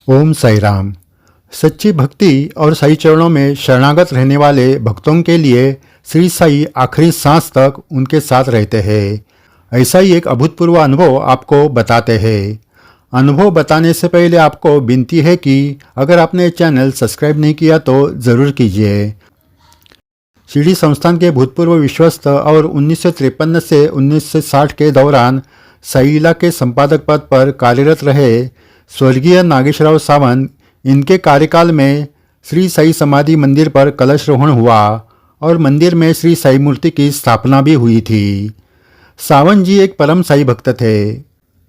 ओम साई राम। सच्ची भक्ति और साई चरणों में शरणागत रहने वाले भक्तों के लिए श्री साई आखिरी सांस तक उनके साथ रहते हैं। ऐसा ही एक अभूतपूर्व अनुभव आपको बताते हैं। अनुभव बताने से पहले आपको विनती है कि अगर आपने चैनल सब्सक्राइब नहीं किया तो ज़रूर कीजिए। शिरडी संस्थान के भूतपूर्व विश्वस्त और 1953 से 1960 के दौरान साई लीला के संपादक पद पर कार्यरत रहे स्वर्गीय नागेशराव सावंत, इनके कार्यकाल में श्री साई समाधि मंदिर पर कलशरोहण हुआ और मंदिर में श्री साई मूर्ति की स्थापना भी हुई थी। सावंत जी एक परम साई भक्त थे।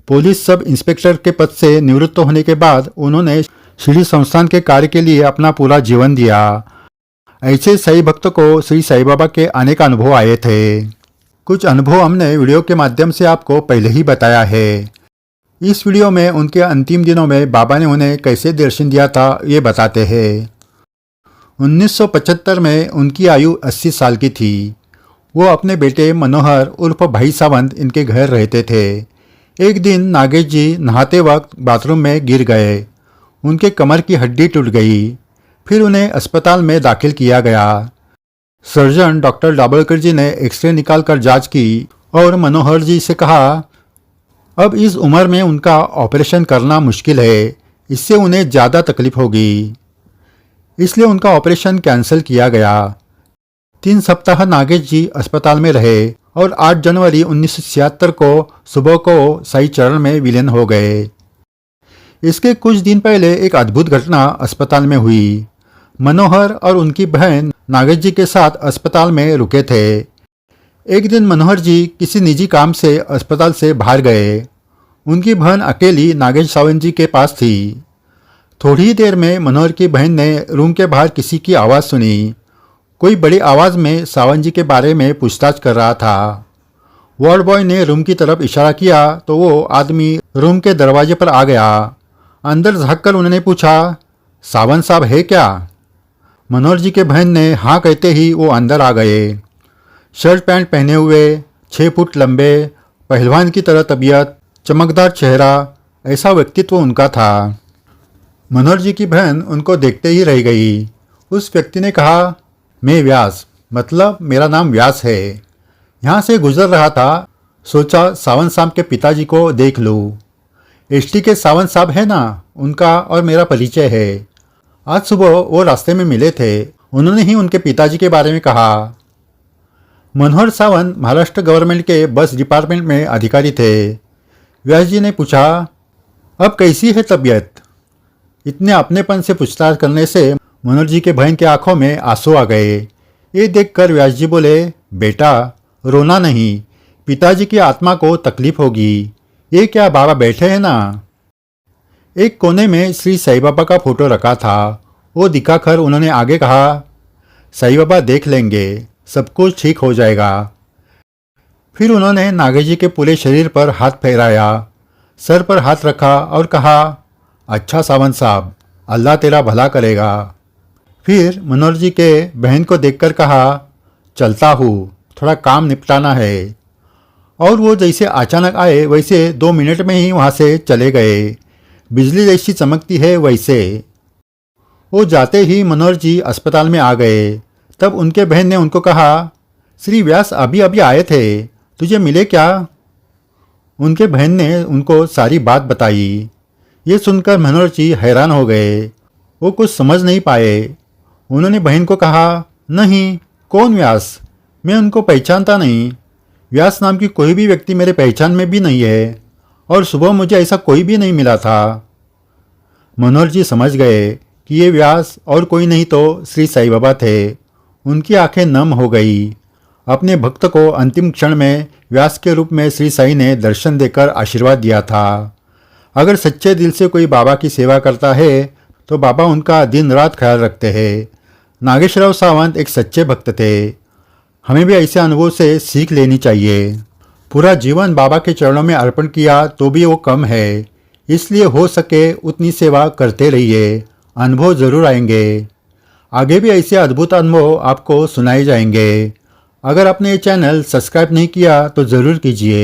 पुलिस सब इंस्पेक्टर के पद से निवृत्त होने के बाद उन्होंने शिरडी संस्थान के कार्य के लिए अपना पूरा जीवन दिया। ऐसे साई भक्त को श्री साई बाबा के अनेक अनुभव आए थे। कुछ अनुभव हमने वीडियो के माध्यम से आपको पहले ही बताया है। इस वीडियो में उनके अंतिम दिनों में बाबा ने उन्हें कैसे दर्शन दिया था ये बताते हैं। 1975 में उनकी आयु 80 साल की थी। वो अपने बेटे मनोहर उर्फ भाई सावंत इनके घर रहते थे। एक दिन नागेश जी नहाते वक्त बाथरूम में गिर गए। उनके कमर की हड्डी टूट गई। फिर उन्हें अस्पताल में दाखिल किया गया। सर्जन डॉक्टर डाबलकर जी ने एक्सरे निकाल कर जाँच की और मनोहर जी से कहा, अब इस उम्र में उनका ऑपरेशन करना मुश्किल है, इससे उन्हें ज़्यादा तकलीफ होगी। इसलिए उनका ऑपरेशन कैंसिल किया गया। 3 सप्ताह नागेश जी अस्पताल में रहे और 8 जनवरी 1976 को सुबह को साई चरण में विलीन हो गए। इसके कुछ दिन पहले एक अद्भुत घटना अस्पताल में हुई। मनोहर और उनकी बहन नागेश जी के साथ अस्पताल में रुके थे। एक दिन मनोहर जी किसी निजी काम से अस्पताल से बाहर गए। उनकी बहन अकेली नागेश सावंत जी के पास थी। थोड़ी ही देर में मनोहर की बहन ने रूम के बाहर किसी की आवाज़ सुनी। कोई बड़ी आवाज़ में सावंत जी के बारे में पूछताछ कर रहा था। वार्ड बॉय ने रूम की तरफ इशारा किया तो वो आदमी रूम के दरवाजे पर आ गया। अंदर झांककर उन्होंने पूछा, सावंत साहब है क्या? मनोहर जी के बहन ने हाँ कहते ही वो अंदर आ गए। शर्ट पैंट पहने हुए, 6 फुट लंबे, पहलवान की तरह तबीयत, चमकदार चेहरा, ऐसा व्यक्तित्व उनका था। मनोहर जी की बहन उनको देखते ही रह गई। उस व्यक्ति ने कहा, मैं व्यास, मतलब मेरा नाम व्यास है, यहाँ से गुजर रहा था, सोचा सावंत साहब के पिताजी को देख लूँ। एसटी के सावंत साहब है ना, उनका और मेरा परिचय है। आज सुबह वो रास्ते में मिले थे, उन्होंने ही उनके पिताजी के बारे में कहा। मनोहर सावंत महाराष्ट्र गवर्नमेंट के बस डिपार्टमेंट में अधिकारी थे। व्यास जी ने पूछा, अब कैसी है तबीयत? इतने अपनेपन से पूछताछ करने से मनोहर जी के बहन के आंखों में आंसू आ गए। ये देखकर व्यास जी बोले, बेटा रोना नहीं, पिताजी की आत्मा को तकलीफ होगी। ये क्या बाबा बैठे हैं ना। एक कोने में श्री साई बाबा का फोटो रखा था। वो दिखाकर उन्होंने आगे कहा, साई बाबा देख लेंगे, सब कुछ ठीक हो जाएगा। फिर उन्होंने नागेश जी के पूरे शरीर पर हाथ फेराया, सर पर हाथ रखा और कहा, अच्छा सावंत साहब, अल्लाह तेरा भला करेगा। फिर मनोहर जी के बहन को देखकर कहा, चलता हूँ, थोड़ा काम निपटाना है। और वो जैसे अचानक आए वैसे 2 मिनट में ही वहाँ से चले गए। बिजली जैसी चमकती है वैसे। वो जाते ही मनोहर जी अस्पताल में आ गए। तब उनके बहन ने उनको कहा, श्री व्यास अभी अभी आए थे, तुझे मिले क्या? उनके बहन ने उनको सारी बात बताई। ये सुनकर मनोहर जी हैरान हो गए। वो कुछ समझ नहीं पाए। उन्होंने बहन को कहा, नहीं, कौन व्यास? मैं उनको पहचानता नहीं। व्यास नाम की कोई भी व्यक्ति मेरे पहचान में भी नहीं है और सुबह मुझे ऐसा कोई भी नहीं मिला था। मनोहर जी समझ गए कि ये व्यास और कोई नहीं तो श्री साई बाबा थे। उनकी आंखें नम हो गई। अपने भक्त को अंतिम क्षण में व्यास के रूप में श्री साई ने दर्शन देकर आशीर्वाद दिया था। अगर सच्चे दिल से कोई बाबा की सेवा करता है तो बाबा उनका दिन रात ख्याल रखते हैं। नागेशराव सावंत एक सच्चे भक्त थे। हमें भी ऐसे अनुभव से सीख लेनी चाहिए। पूरा जीवन बाबा के चरणों में अर्पण किया तो भी वो कम है, इसलिए हो सके उतनी सेवा करते रहिए, अनुभव ज़रूर आएंगे। आगे भी ऐसे अद्भुत अनुभव आपको सुनाए जाएंगे। अगर आपने ये चैनल सब्सक्राइब नहीं किया तो ज़रूर कीजिए।